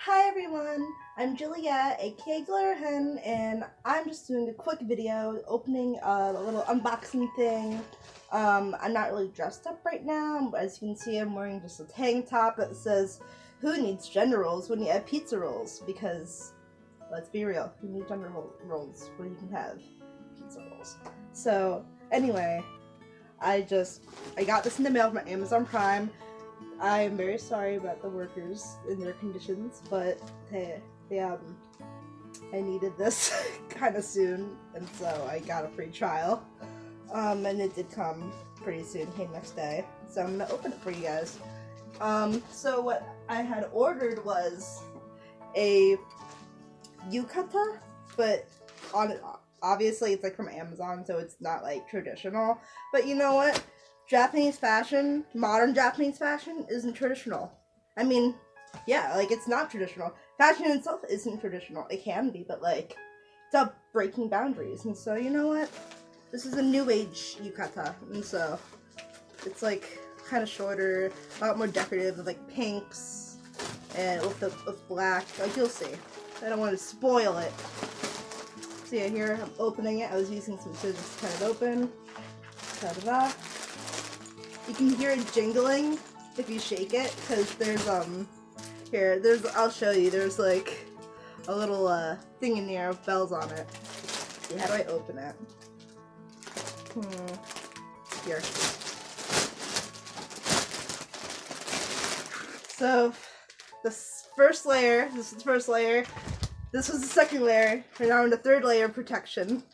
Hi everyone, I'm Juliet, aka Glitter Hen, and I'm just doing a quick video opening a little unboxing thing. I'm not really dressed up right now, but as you can see I'm wearing just a tank top that says, "Who needs gender roles when you have pizza rolls?" Because, let's be real, who needs gender roles when you can have pizza rolls? So, anyway, I got this in the mail from Amazon Prime. I am very sorry about the workers and their conditions, but I needed this kind of soon, and so I got a free trial. And it did come pretty soon, came next day. So I'm gonna open it for you guys. So what I had ordered was a Yukata, but obviously it's like from Amazon, so it's not like traditional. But you know what? Japanese fashion, modern Japanese fashion, isn't traditional. I mean, yeah, like, it's not traditional. Fashion itself isn't traditional. It can be, but, like, it's about breaking boundaries. And so, you know what? This is a new age yukata. And so, it's, like, kind of shorter, a lot more decorative, with, like, pinks, and with black. Like, you'll see. I don't want to spoil it. So yeah, here, I'm opening it. I was using some scissors to cut it open. Ta-da-da. You can hear it jingling if you shake it, because there's, I'll show you, there's, like, a little, thing in there with bells on it. See, how do I open it? Here. So, this first layer, this is the first layer, this was the second layer, we're now in the third layer of protection.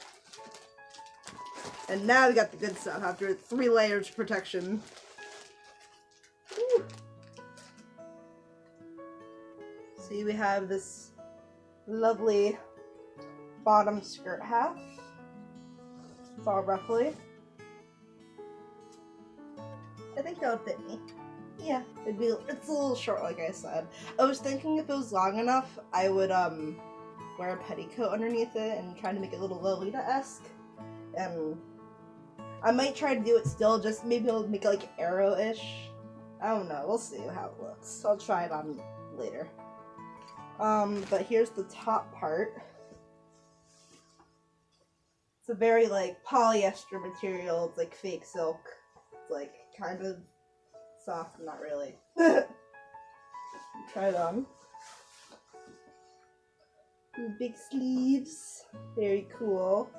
And now we got the good stuff after 3 layers of protection. Woo. See, we have this lovely bottom skirt half. It's all ruffly. I think that would fit me. Yeah, it's a little short, like I said. I was thinking if it was long enough, I would wear a petticoat underneath it and try to make it a little Lolita-esque. I might try to do it still, just maybe I'll make it like arrow-ish. I don't know, we'll see how it looks. I'll try it on later. But here's the top part. It's a very, like, polyester material. It's like fake silk. It's like kind of soft, not really. Try it on. Big sleeves. Very cool.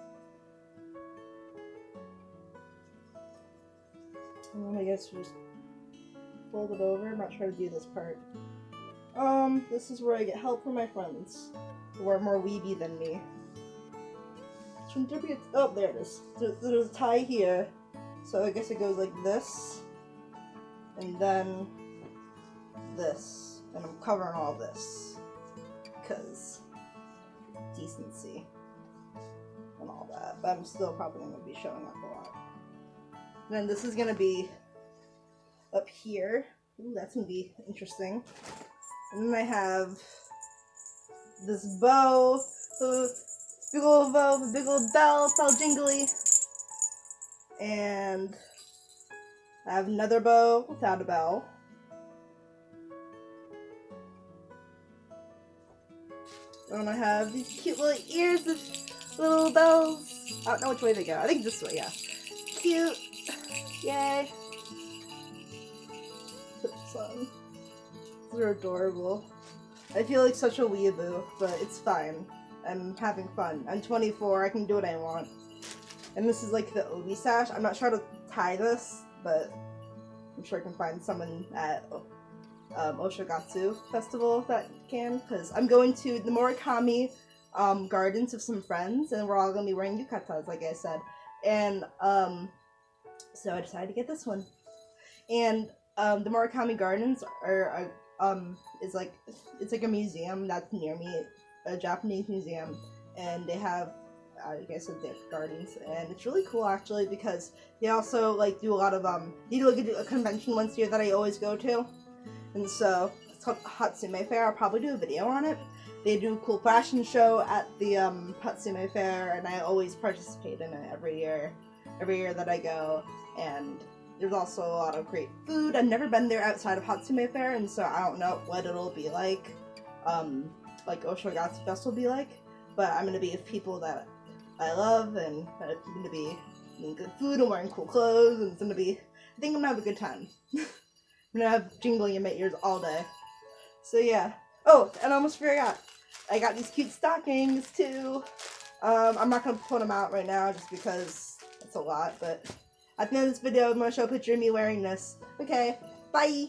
I guess just fold it over. I'm not trying to do this part. This is where I get help from my friends who are more weeby than me. Oh, there it is. There's a tie here. So I guess it goes like this. And then this. And I'm covering all this. Because decency. And all that. But I'm still probably going to be showing up a lot. And then this is going to be up here. Ooh, that's going to be interesting. And then I have this bow. Big old bow, big old bell, it's all jingly. And I have another bow without a bell. And I have these cute little ears with little bells. I don't know which way they go. I think this way, yeah. Cute. Yay. Put this on. They're adorable. I feel like such a weeaboo, but it's fine. I'm having fun. I'm 24, I can do what I want. And this is like the obi sash. I'm not sure how to tie this, but I'm sure I can find someone at Oshogatsu Festival that can, because I'm going to the Murakami gardens with some friends, and we're all going to be wearing yukatas, like I said. And so I decided to get this one. And the Murakami Gardens are it's like a museum that's near me, a Japanese museum, and they have like I said, their gardens, and it's really cool actually because they also like do a lot of they do like a convention once a year that I always go to, and so it's called Hatsume Fair. I'll probably do a video on it. They do a cool fashion show at the Hatsume Fair, and I always participate in it every year that I go. And there's also a lot of great food. I've never been there outside of Hatsume Fair, and so I don't know what it'll be like. like Oshogatsu Fest will be like, but I'm gonna be with people that I love, and I'm gonna be eating good food and wearing cool clothes, and it's gonna be, I think I'm gonna have a good time. I'm gonna have jingling in my ears all day. So yeah. Oh, and I almost forgot. I got these cute stockings too. I'm not gonna put them out right now just because it's a lot, but at the end of this video, I'm gonna show a picture of me wearing this. Okay, bye!